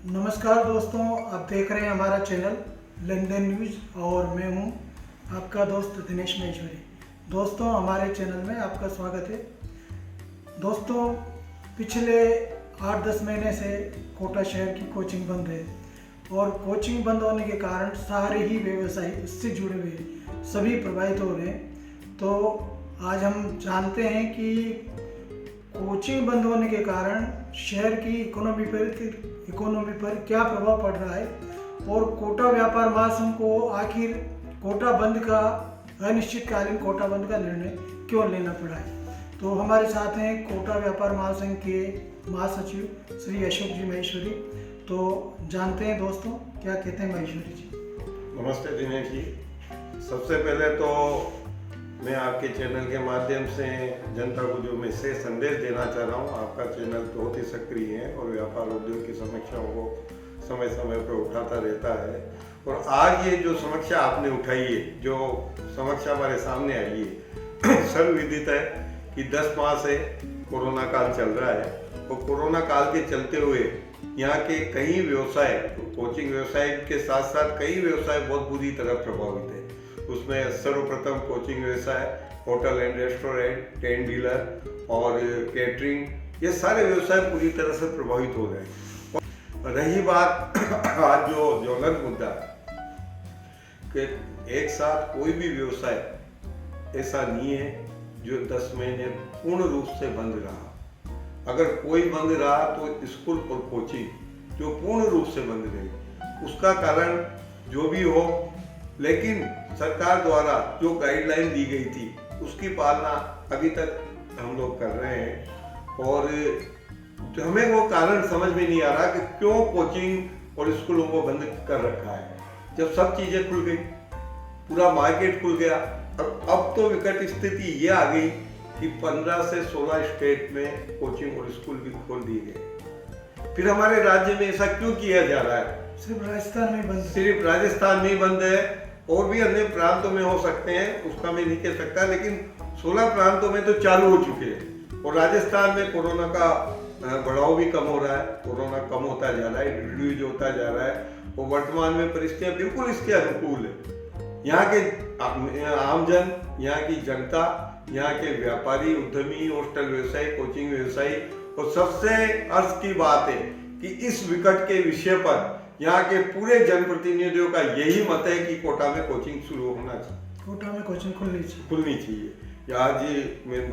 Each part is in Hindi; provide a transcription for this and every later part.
नमस्कार दोस्तों, आप देख रहे हैं हमारा चैनल लेनदेन न्यूज़ और मैं हूं आपका दोस्त दिनेश महेश्वरी। दोस्तों, हमारे चैनल में आपका स्वागत है। दोस्तों, पिछले 8-10 महीने से कोटा शहर की कोचिंग बंद है और कोचिंग बंद होने के कारण सारे ही व्यवसायी इससे जुड़े हुए सभी प्रभावित हो रहे हैं। तो आज हम जानते हैं कि कोचिंग बंद होने के कारण शहर की इकोनॉमी पर क्या प्रभाव पड़ रहा है और कोटा व्यापार महासंघ को आखिर कोटा बंद का अनिश्चितकालीन कोटा बंद का निर्णय क्यों लेना पड़ा है। तो हमारे साथ हैं कोटा व्यापार महासंघ के महासचिव श्री अशोक जी महेश्वरी। तो जानते हैं दोस्तों, क्या कहते हैं महेश्वरी जी। नमस्ते दिनेश जी। सबसे पहले तो मैं आपके चैनल के माध्यम से जनता को जो मैसेज संदेश देना चाह रहा हूँ, आपका चैनल बहुत ही सक्रिय है और व्यापार उद्योग की समस्याओं को समय समय पर उठाता रहता है। और आज ये जो समस्या आपने उठाई है, जो समस्या हमारे सामने आई है, सर्वविदित है कि 10 माह से कोरोना काल चल रहा है और कोरोना काल के चलते हुए यहाँ के कई व्यवसाय, कोचिंग व्यवसाय के साथ साथ कई व्यवसाय बहुत बुरी तरह प्रभावित है। उसमें सर्वप्रथम कोचिंग व्यवसाय, hotel and restaurant, tent dealer और कैटरिंग, ये सारे व्यवसाय पूरी तरह से प्रभावित हो रहे हैं। और रही बात आज जो ज्वलंत मुद्दा कि एक साथ कोई भी व्यवसाय ऐसा नहीं है जो 10 महीने पूर्ण रूप से बंद रहा। अगर कोई बंद रहा तो स्कूल और कोचिंग जो पूर्ण रूप से बंद रही, उसका कारण जो भी हो, लेकिन सरकार द्वारा जो गाइडलाइन दी गई थी उसकी पालना अभी तक हम लोग कर रहे हैं। और हमें वो कारण समझ में नहीं आ रहा कि क्यों कोचिंग और स्कूलों को बंद कर रखा है, जब सब चीजें खुल गई, पूरा मार्केट खुल गया। अब तो विकट स्थिति ये आ गई कि 15 से 16 स्टेट में कोचिंग और स्कूल भी खोल दिए गए। फिर हमारे राज्य में ऐसा क्यों किया जा रहा है? सिर्फ राजस्थान में बंद, सिर्फ राजस्थान में ही बंद है, और भी अन्य प्रांतों में हो सकते हैं, उसका मैं नहीं कह सकता, लेकिन 16 प्रांतों में तो चालू हो चुके हैं। और राजस्थान में कोरोना का बढ़ाव भी कम हो रहा है, कोरोना कम होता जा रहा है, रिड्यूस होता जा रहा है और वर्तमान में परिस्थितियां बिल्कुल इसके अनुकूल है। यहाँ के आमजन, यहाँ की जनता, यहाँ के व्यापारी, उद्यमी, होटल व्यवसायी, कोचिंग व्यवसायी, और सबसे हर्ष की बात है कि इस विकट के विषय पर यहाँ के पूरे जनप्रतिनिधियों का यही मत है कि कोटा में कोचिंग शुरू होना चाहिए, कोटा में कोचिंग खुलनी चाहिए। आज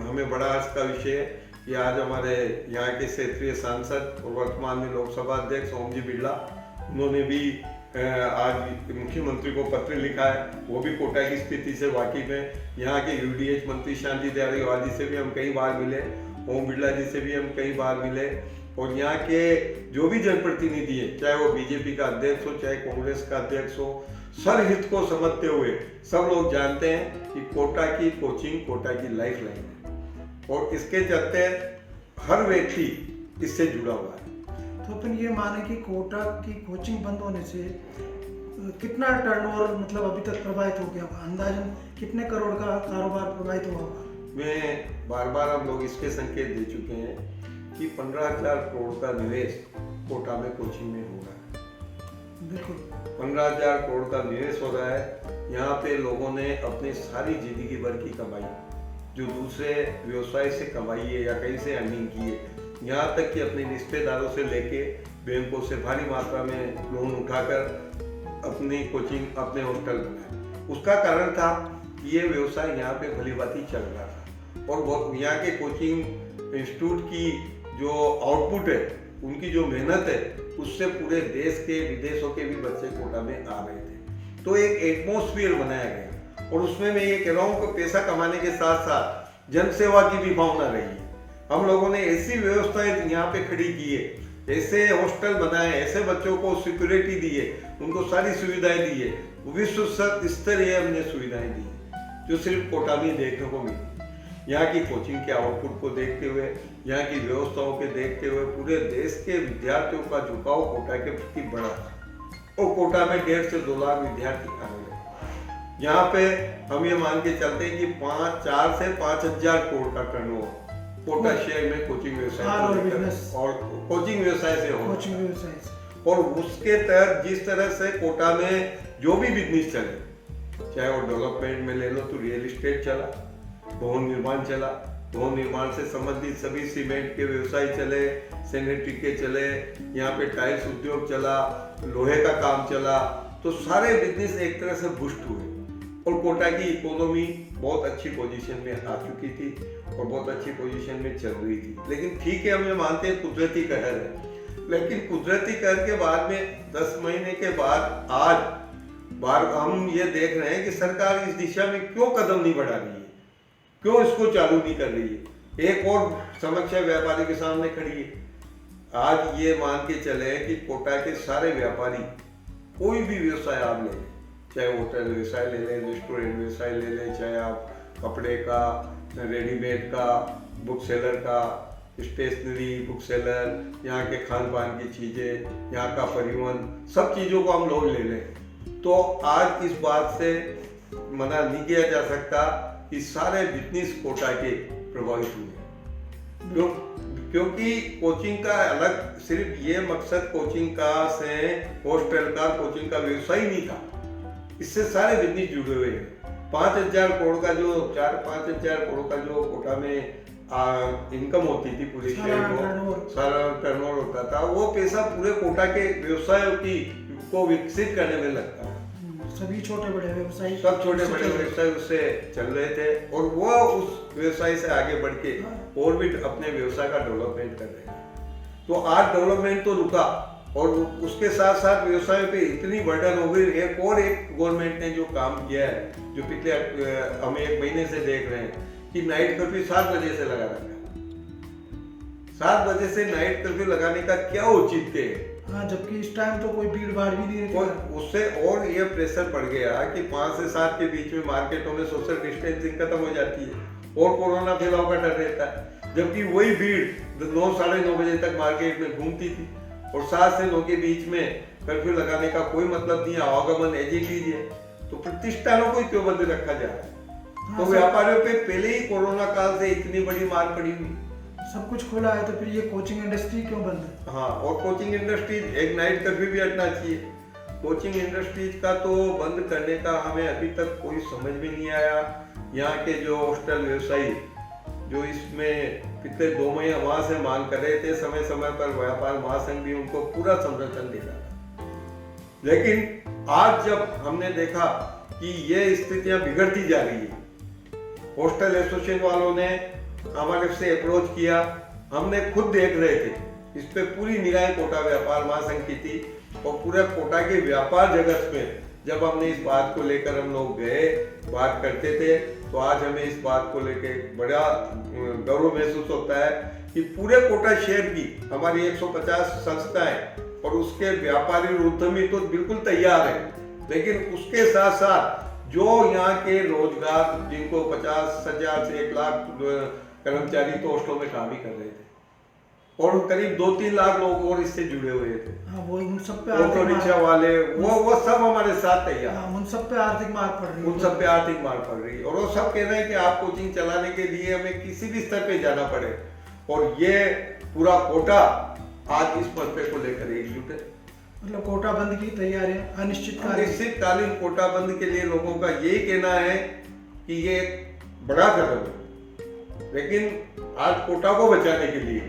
हमें बड़ा हर्ष का विषय है कि आज हमारे यहाँ के क्षेत्रीय सांसद और वर्तमान में लोकसभा अध्यक्ष ओम जी बिरला, उन्होंने भी आज मुख्यमंत्री को पत्र लिखा है। वो भी कोटा की स्थिति से वाकिफ है। यहाँ के यूडीएच मंत्री शांति धारीवाल जी से भी हम कई बार मिले, ओम बिरला जी से भी हम कई बार मिले, और यहाँ के जो भी जनप्रतिनिधि है, चाहे वो बीजेपी का अध्यक्ष हो, चाहे कांग्रेस का अध्यक्ष हो, सरहित को समझते हुए सब लोग जानते हैं कि कोटा की कोचिंग कोटा की लाइफ लाइन है और इसके चलते हर व्यक्ति इससे जुड़ा हुआ है। तो अपन ये माने कि कोटा की कोचिंग बंद होने से कितना टर्नओवर मतलब अभी तक प्रभावित हो गया होगा? अंदाजन कितने करोड़ का कारोबार प्रभावित हुआ होगा? मैं बार हम लोग इसके संकेत दे चुके हैं कि 15,000 करोड़ का निवेश कोटा में कोचिंग में हो रहा है। बिल्कुल 15,000 करोड़ का निवेश हो रहा है। यहाँ पे लोगों ने अपनी सारी जिंदगी भर की कमाई, जो दूसरे व्यवसाय से कमाई है या कहीं से अर्निंग की है, यहाँ तक कि अपने रिश्तेदारों से लेके बैंकों से भारी मात्रा में लोन उठाकर अपनी कोचिंग, अपने हॉस्टल बनाए। उसका कारण था कि ये व्यवसाय यहाँ पे भलीभांति चल रहा था और यहाँ के कोचिंग इंस्टीट्यूट की जो आउटपुट है, उनकी जो मेहनत है, उससे पूरे देश के विदेशों के भी बच्चे कोटा में आ रहे थे। तो एक एटमॉस्फेयर बनाया गया और उसमें मैं ये कह रहा हूँ कि पैसा कमाने के साथ साथ जनसेवा की भी भावना रही है। हम लोगों ने ऐसी व्यवस्थाएं यहाँ पे खड़ी की है, ऐसे हॉस्टल बनाए, ऐसे बच्चों को सिक्योरिटी दी है, उनको सारी सुविधाएं दी है, विश्व स्तरीय हमने सुविधाएं दी है, जो सिर्फ कोटा में देखने को मिली। यहाँ की कोचिंग के आउटपुट को देखते हुए, यहाँ की व्यवस्थाओं के देखते हुए पूरे देश के विद्यार्थियों का झुकाव कोटा के प्रति बढ़ा और कोटा में 1.5 से 2 लाख विद्यार्थी आ रहे। यहाँ पे हम ये मान के चलते हैं कि 4 से 5,000 करोड़ का टर्नओवर कोटा शहर में कोचिंग व्यवसाय और कोचिंग व्यवसाय से हो, और उसके तहत जिस तरह से कोटा में जो भी बिजनेस चले, चाहे वो डेवलपमेंट में ले लो तो रियल एस्टेट चला, भवन निर्माण चला, भवन निर्माण से संबंधित सभी सीमेंट के व्यवसाय चले, सैनिटरी के चले, यहाँ पे टाइल्स उद्योग चला, लोहे का काम चला, तो सारे बिजनेस एक तरह से बूस्ट हुए और कोटा की इकोनॉमी बहुत अच्छी पोजीशन में आ चुकी थी और बहुत अच्छी पोजीशन में चल रही थी। लेकिन ठीक है, हम ये मानते हैं कुदरती कहर है, लेकिन कुदरती कहर के बाद में 10 महीने के बाद आज बार हम ये देख रहे हैं कि सरकार इस दिशा में क्यों कदम नहीं बढ़ा रही है, क्यों इसको चालू नहीं कर रही है। एक और समस्या व्यापारी के सामने खड़ी है। आज ये मान के चले कि कोटा के सारे व्यापारी कोई भी व्यवसाय आप ले लें, चाहे होटल व्यवसाय ले लें, रेस्टोरेंट व्यवसाय ले लें, चाहे आप कपड़े का, रेडीमेड का, बुक सेलर का, स्टेशनरी, बुक सेलर, यहाँ के खान पान की चीज़ें, यहाँ का परिवहन, सब चीज़ों को हम लोग ले लें, तो आज इस बात से मना नहीं किया जा सकता कि सारे बिजनेस कोटा के प्रभावित हुए। क्योंकि कोचिंग का अलग सिर्फ ये मकसद कोचिंग का से हॉस्टल का कोचिंग का व्यवसाय नहीं था, इससे सारे बिजनेस जुड़े हुए हैं। 5,000 करोड़ का जो 4-5,000 करोड़ का जो कोटा में इनकम होती थी पूरे शहर को, सारा टर्नओवर होता था, वो पैसा पूरे कोटा के व्यवसायों की को विकसित करने में लगता है। सभी छोटे बड़े व्यवसायी, सब छोटे बड़े व्यवसाय उससे चल रहे थे और वो उस व्यवसाय से आगे बढ़ के और भी अपने व्यवसाय का डेवलपमेंट कर रहे हैं। तो आज डेवलपमेंट तो रुका और उसके साथ साथ व्यवसाय पे इतनी बर्डन हो गई। एक गवर्नमेंट ने जो काम किया है, जो पिछले हम 1 महीने से देख रहे हैं कि नाइट कर्फ्यू 7 बजे से लगा रखा है। 7 बजे से नाइट कर्फ्यू लगाने का क्या औचित्य है? हाँ, जबकि इस टाइम तो कोई भीड़ भाड़ भी नहीं रहती। उससे और ये प्रेशर पड़ गया कि 5 से 7 के बीच में मार्केटों में सोशल डिस्टेंसिंग खत्म हो जाती है और कोरोना फैलाव का डर रहता है, जबकि वही भीड़ 9 साढ़े 9 बजे तक मार्केट में घूमती थी और 7 से 9 के बीच में कर्फ्यू लगाने का कोई मतलब नहीं, आवागमन एज इट इज है। तो प्रतिष्ठानों को क्यों बंद रखा जा रहा है? तो व्यापारियों पे पहले ही कोरोना काल से इतनी बड़ी मार पड़ी हुई, सब कुछ खुला है, तो फिर ये कोचिंग इंडस्ट्री क्यों बंद है? हाँ, और कोचिंग इंडस्ट्री एक नाइट कर्फ्यू भी हटना चाहिए। कोचिंग इंडस्ट्रीज का तो बंद करने का हमें अभी तक कोई समझ में नहीं आया। यहाँ के जो हॉस्टल व्यवसायी जो इसमें पिछले 2 महीने वहां से मांग कर रहे थे, समय समय पर व्यापार महासंघ भी उनको पूरा समर्थन दे रहा था, लेकिन आज जब हमने देखा कि ये स्थितियां बिगड़ती जा रही है, हॉस्टल एसोसिएशन वालों ने हमारे से अप्रोच किया, हमने खुद देख रहे थे, इस पे पूरी निगाह कोटा व्यापार महासंघ की थी और पूरे कोटा के व्यापार जगत में जब हमने इस बात को लेकर हम लोग गए, बात करते थे, तो आज हमें इस बात को लेकर बड़ा गौरव महसूस होता है कि पूरे कोटा शहर की हमारी 150 संस्थाएं और उसके व्यापारी उद्यमी तो बिल्कुल तैयार है, लेकिन उसके साथ साथ जो यहाँ के रोजगार जिनको 50,000 से 1 लाख कर्मचारी तो हॉस्टलों में काम ही कर रहे थे और करीब 2-3 लाख लोग और इससे जुड़े हुए थे। हाँ, वो उन सब पे ऑटो रिक्शा वाले वो सब हमारे साथ तैयार। हाँ, उन सब पे आर्थिक मार पड़ रही है। उन सब पे आर्थिक मार पड़ रही है और वो सब कह रहे हैं कि आप कोचिंग चलाने के लिए हमें किसी भी स्तर पे जाना पड़े, और ये पूरा कोटा आज इस मसले को लेकर एकजुट है। मतलब कोटा बंद की तैयारियां अनिश्चितकालीन कोटा बंद के लिए लोगों का यही कहना है कि ये बड़ा कदम है, लेकिन आज कोटा को बचाने के लिए,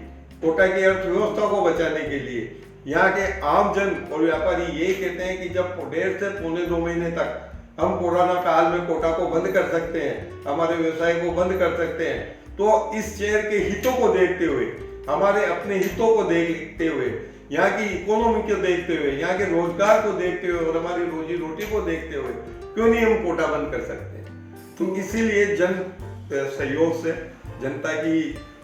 कोटा की अर्थव्यवस्था को बचाने के लिए यहाँ के आम जन और व्यापारी यही कहते हैं कि जब 1.5 से पौने 2 महीने तक हम कोरोना काल में कोटा को बंद कर सकते हैं, हमारे व्यवसाय को बंद कर सकते हैं, तो इस शहर के हितों को देखते हुए, हमारे अपने हितों को देखते हुए, यहाँ की इकोनॉमी को देखते हुए, यहाँ के रोजगार को देखते हुए और हमारी रोजी रोटी को देखते हुए क्यों नहीं हम कोटा बंद कर सकते? तो इसीलिए जन सहयोग से, जनता की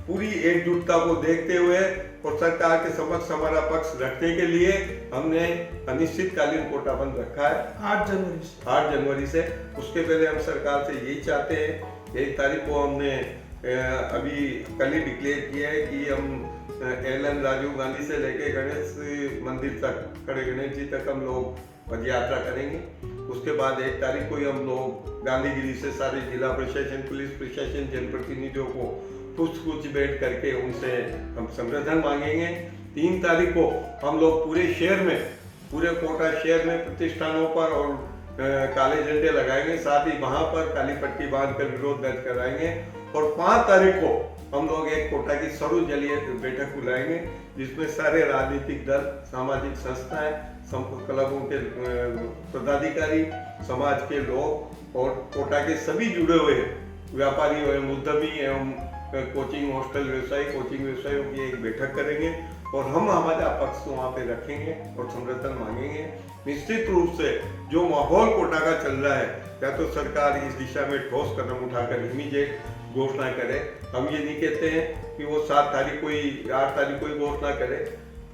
पूरी एकजुटता को देखते हुए और सरकार के समक्ष हमारा पक्ष रखने के लिए हमने अनिश्चितकालीन कोटा बंद रखा है 8 जनवरी से। उसके पहले हम सरकार से यही चाहते हैं, 1 तारीख को हमने अभी कल ही डिक्लेयर किया है कि हम एलन राजीव गांधी से लेके गणेश मंदिर तक, खड़े गणेश जी तक हम लोग पद यात्रा करेंगे। उसके बाद 1 तारीख को ही हम लोग गांधीगिरी से सारे जिला प्रशासन, पुलिस प्रशासन, जनप्रतिनिधियों को कुछ बैठ करके उनसे हम समर्थन मांगेंगे 3 तारीख को हम लोग पूरे शहर में, पूरे कोटा शहर में प्रतिष्ठानों पर और काले झंडे लगाएंगे, साथ ही वहां पर काली पट्टी बांधकर विरोध दर्ज कराएंगे। और 5 तारीख को हम लोग एक कोटा की सर्वदलीय बैठक बुलाएंगे, जिसमें सारे राजनीतिक दल, सामाजिक संस्थाएं, क्लबों के पदाधिकारी, समाज के लोग और कोटा के सभी जुड़े हुए व्यापारी एवं उद्यमी एवं कोचिंग हॉस्टल व्यवसायी, कोचिंग व्यवसायियों की एक बैठक करेंगे और हम हमारा पक्ष वहाँ पे रखेंगे और समर्थन मांगेंगे। निश्चित रूप से जो माहौल कोटा का चल रहा है, या तो सरकार इस दिशा में ठोस कदम उठाकर इमीडिएट घोषणा करे। हम ये नहीं कहते हैं कि वो 7 तारीख को ही, 8 तारीख को ही घोषणा करे।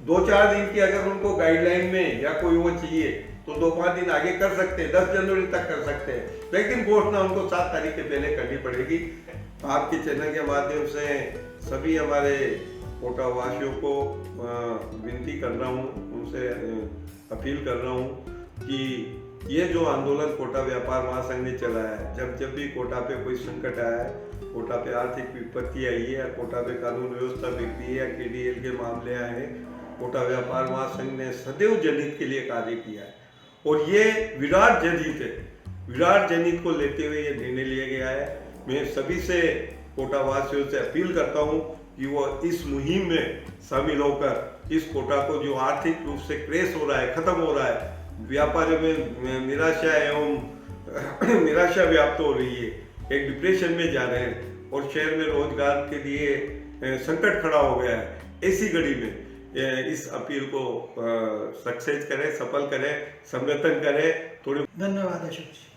2-4 दिन की अगर उनको गाइडलाइन में या कोई वो चाहिए तो 2-5 दिन आगे कर सकते हैं, 10 जनवरी तक कर सकते हैं, लेकिन घोषणा उनको 7 तारीख के पहले करनी पड़ेगी। आपके चैनल के माध्यम से सभी हमारे कोटा वासियों को विनती कर रहा हूँ, उनसे अपील कर रहा हूँ कि ये जो आंदोलन कोटा व्यापार महासंघ ने चलाया है, जब भी कोटा पे कोई संकट आया है, कोटा पे आर्थिक विपत्ति आई है, या कोटा पे कानून व्यवस्था बिगड़ी है, या KDL के मामले आए हैं, कोटा व्यापार महासंघ ने सदैव जनहित के लिए कार्य किया है और ये विराट जनहित है। विराट जनहित को लेते हुए ये निर्णय लिया गया है। मैं सभी से, कोटा वासियों से अपील करता हूँ कि वो इस मुहिम में शामिल होकर इस कोटा को, जो आर्थिक रूप से क्रैश हो रहा है, खत्म हो रहा है, व्यापारियों में निराशा एवं निराशा व्याप्त हो रही है, एक डिप्रेशन में जा रहे हैं और शहर में रोजगार के लिए संकट खड़ा हो गया है, ऐसी घड़ी में इस अपील को सक्सेस करें, सफल करें, समर्थन करें। थोड़ी धन्यवाद अशोक जी।